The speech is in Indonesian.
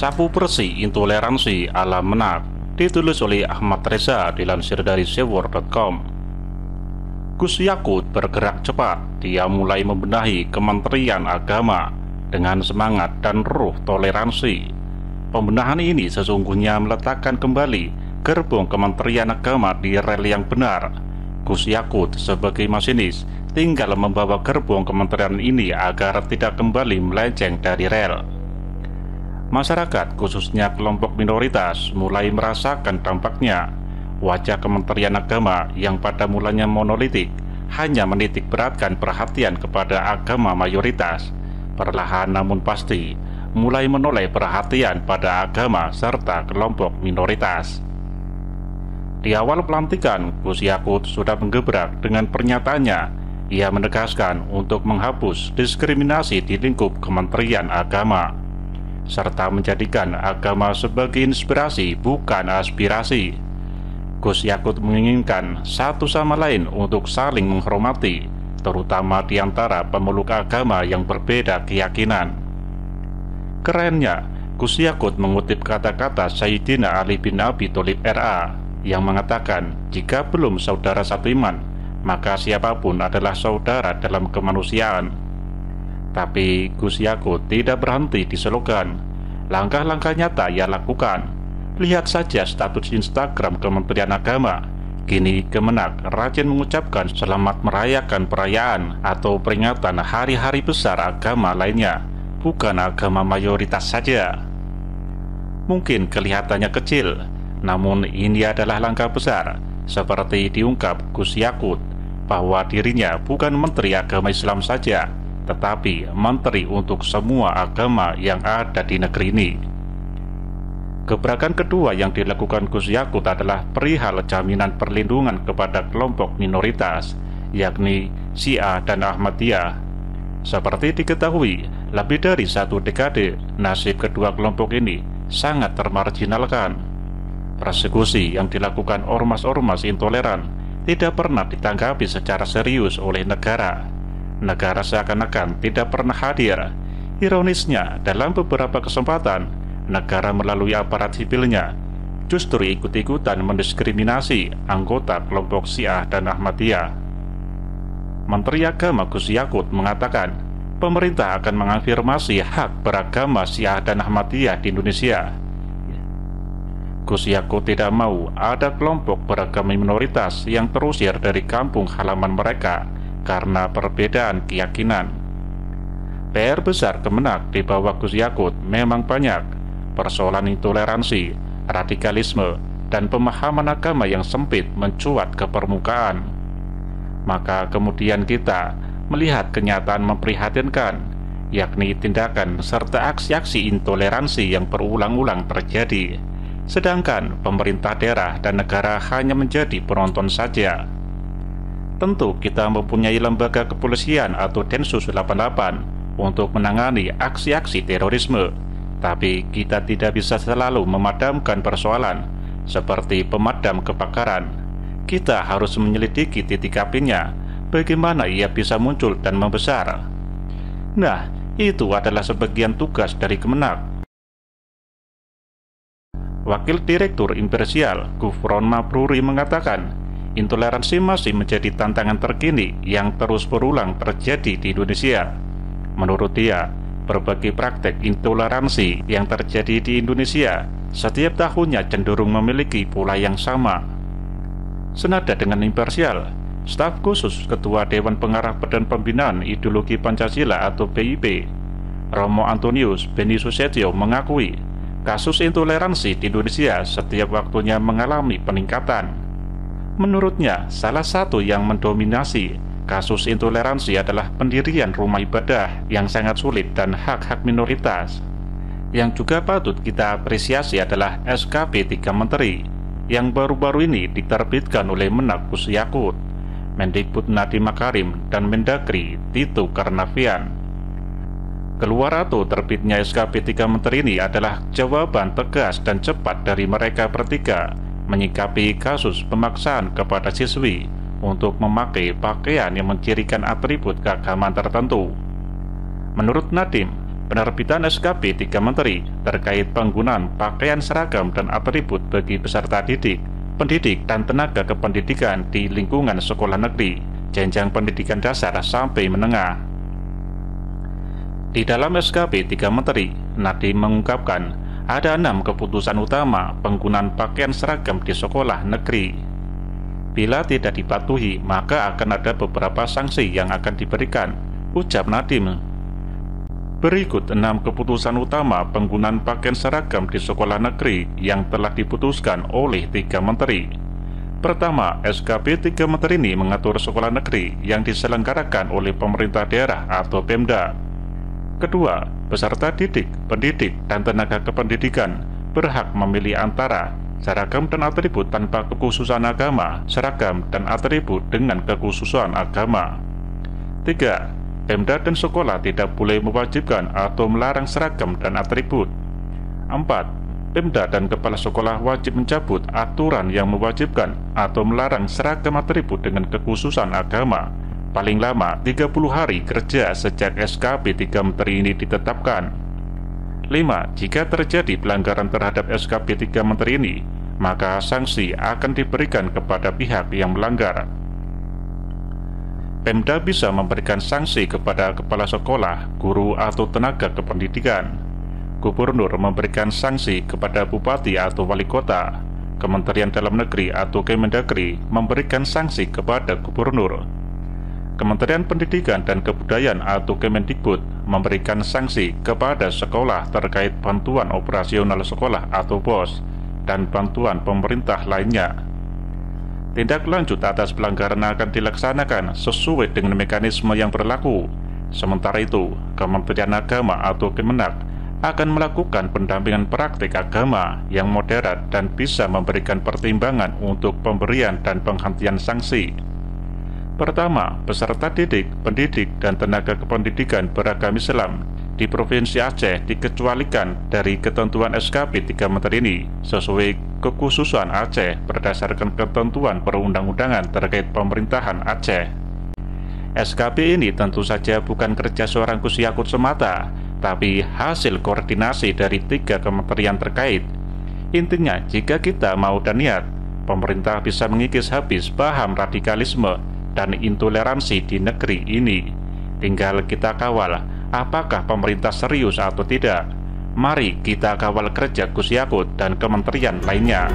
Sapu bersih intoleransi ala Menak, ditulis oleh Ahmad Reza dilansir dari sewor.com. Gus Yakut bergerak cepat. Dia mulai membenahi Kementerian Agama dengan semangat dan ruh toleransi. Pembenahan ini sesungguhnya meletakkan kembali gerbong Kementerian Agama di rel yang benar. Gus Yakut sebagai masinis tinggal membawa gerbong kementerian ini agar tidak kembali melenceng dari rel. Masyarakat, khususnya kelompok minoritas, mulai merasakan dampaknya. Wajah Kementerian Agama yang pada mulanya monolitik hanya menitik beratkan perhatian kepada agama mayoritas, perlahan namun pasti mulai menoleh perhatian pada agama serta kelompok minoritas. Di awal pelantikan, Gus Yakut sudah menggebrak dengan pernyataannya. Ia menegaskan untuk menghapus diskriminasi di lingkup Kementerian Agama, serta menjadikan agama sebagai inspirasi bukan aspirasi. Gus Yakut menginginkan satu sama lain untuk saling menghormati, terutama di antara pemeluk agama yang berbeda keyakinan. Kerennya, Gus Yakut mengutip kata-kata Sayyidina Ali bin Abi Thalib RA yang mengatakan, jika belum saudara satu iman, maka siapapun adalah saudara dalam kemanusiaan. Tapi Gus Yakut tidak berhenti di slogan. Langkah-langkah nyata ia lakukan. Lihat saja status Instagram Kementerian Agama. Kini Kemenak rajin mengucapkan selamat merayakan perayaan atau peringatan hari-hari besar agama lainnya, bukan agama mayoritas saja. Mungkin kelihatannya kecil, namun ini adalah langkah besar, seperti diungkap Gus Yakut, bahwa dirinya bukan Menteri Agama Islam saja, tetapi menteri untuk semua agama yang ada di negeri ini. Gebrakan kedua yang dilakukan Gus Yakut adalah perihal jaminan perlindungan kepada kelompok minoritas, yakni Syiah dan Ahmadiyah. Seperti diketahui, lebih dari satu dekade, nasib kedua kelompok ini sangat termarginalkan. Persekusi yang dilakukan ormas-ormas intoleran tidak pernah ditanggapi secara serius oleh negara. Negara seakan-akan tidak pernah hadir. Ironisnya, dalam beberapa kesempatan, negara melalui aparat sipilnya justru ikut-ikutan mendiskriminasi anggota kelompok Syiah dan Ahmadiyah. Menteri Agama Gus Yakut mengatakan, pemerintah akan mengafirmasi hak beragama Syiah dan Ahmadiyah di Indonesia. Gus Yakut tidak mau ada kelompok beragama minoritas yang terusir dari kampung halaman mereka karena perbedaan keyakinan. PR besar Kemenak di bawah Gus Yakut memang banyak. Persoalan intoleransi, radikalisme, dan pemahaman agama yang sempit mencuat ke permukaan. Maka kemudian kita melihat kenyataan memprihatinkan, yakni tindakan serta aksi-aksi intoleransi yang berulang-ulang terjadi, sedangkan pemerintah daerah dan negara hanya menjadi penonton saja. Tentu kita mempunyai lembaga kepolisian atau Densus 88 untuk menangani aksi-aksi terorisme, tapi kita tidak bisa selalu memadamkan persoalan seperti pemadam kebakaran. Kita harus menyelidiki titik apinya, bagaimana ia bisa muncul dan membesar. Nah, itu adalah sebagian tugas dari Kemenak. Wakil Direktur Imparsial Gufron Mabruri mengatakan, intoleransi masih menjadi tantangan terkini yang terus berulang terjadi di Indonesia. Menurut dia, berbagai praktek intoleransi yang terjadi di Indonesia setiap tahunnya cenderung memiliki pola yang sama. Senada dengan Imparsial, staf khusus Ketua Dewan Pengarah Badan Pembinaan Ideologi Pancasila atau BIP, Romo Antonius Beni Susetio mengakui kasus intoleransi di Indonesia setiap waktunya mengalami peningkatan. Menurutnya, salah satu yang mendominasi kasus intoleransi adalah pendirian rumah ibadah yang sangat sulit dan hak-hak minoritas. Yang juga patut kita apresiasi adalah SKP 3 Menteri yang baru-baru ini diterbitkan oleh Menak Gus Yakut, Mendikbud Nadiem Makarim, dan Mendagri Tito Karnavian. Keluar atau terbitnya SKP 3 Menteri ini adalah jawaban tegas dan cepat dari mereka bertiga menyikapi kasus pemaksaan kepada siswi untuk memakai pakaian yang mencirikan atribut keagamaan tertentu. Menurut Nadiem, penerbitan SKP 3 Menteri terkait penggunaan pakaian seragam dan atribut bagi peserta didik, pendidik, dan tenaga kependidikan di lingkungan sekolah negeri, jenjang pendidikan dasar sampai menengah. Di dalam SKP 3 Menteri, Nadiem mengungkapkan ada 6 keputusan utama penggunaan pakaian seragam di sekolah negeri. Bila tidak dipatuhi, maka akan ada beberapa sanksi yang akan diberikan, ucap Nadiem. Berikut 6 keputusan utama penggunaan pakaian seragam di sekolah negeri yang telah diputuskan oleh 3 Menteri. Pertama, SKP 3 Menteri ini mengatur sekolah negeri yang diselenggarakan oleh pemerintah daerah atau Pemda. Kedua, peserta didik, pendidik, dan tenaga kependidikan berhak memilih antara seragam dan atribut tanpa kekhususan agama, seragam dan atribut dengan kekhususan agama. 3. Pemda dan sekolah tidak boleh mewajibkan atau melarang seragam dan atribut. 4. Pemda dan kepala sekolah wajib mencabut aturan yang mewajibkan atau melarang seragam atribut dengan kekhususan agama paling lama 30 hari kerja sejak SKP 3 Menteri ini ditetapkan. 5. Jika terjadi pelanggaran terhadap SKP 3 Menteri ini, maka sanksi akan diberikan kepada pihak yang melanggar. Pemda bisa memberikan sanksi kepada kepala sekolah, guru, atau tenaga kependidikan. Gubernur memberikan sanksi kepada bupati atau wali kota. Kementerian Dalam Negeri atau Kemendagri memberikan sanksi kepada gubernur. Kementerian Pendidikan dan Kebudayaan atau Kemendikbud memberikan sanksi kepada sekolah terkait bantuan operasional sekolah atau BOS dan bantuan pemerintah lainnya. Tindak lanjut atas pelanggaran akan dilaksanakan sesuai dengan mekanisme yang berlaku. Sementara itu, Kementerian Agama atau Kemenak akan melakukan pendampingan praktik agama yang moderat dan bisa memberikan pertimbangan untuk pemberian dan penghentian sanksi. Pertama, peserta didik, pendidik, dan tenaga kependidikan beragama Islam di Provinsi Aceh dikecualikan dari ketentuan SKP 3 Menteri ini sesuai kekhususan Aceh berdasarkan ketentuan perundang-undangan terkait pemerintahan Aceh. SKP ini tentu saja bukan kerja seorang Gus Yakut semata, tapi hasil koordinasi dari 3 kementerian terkait. Intinya, jika kita mau dan niat, pemerintah bisa mengikis habis paham radikalisme dan intoleransi di negeri ini. Tinggal kita kawal apakah pemerintah serius atau tidak. Mari kita kawal kerja Gus Yakut dan kementerian lainnya.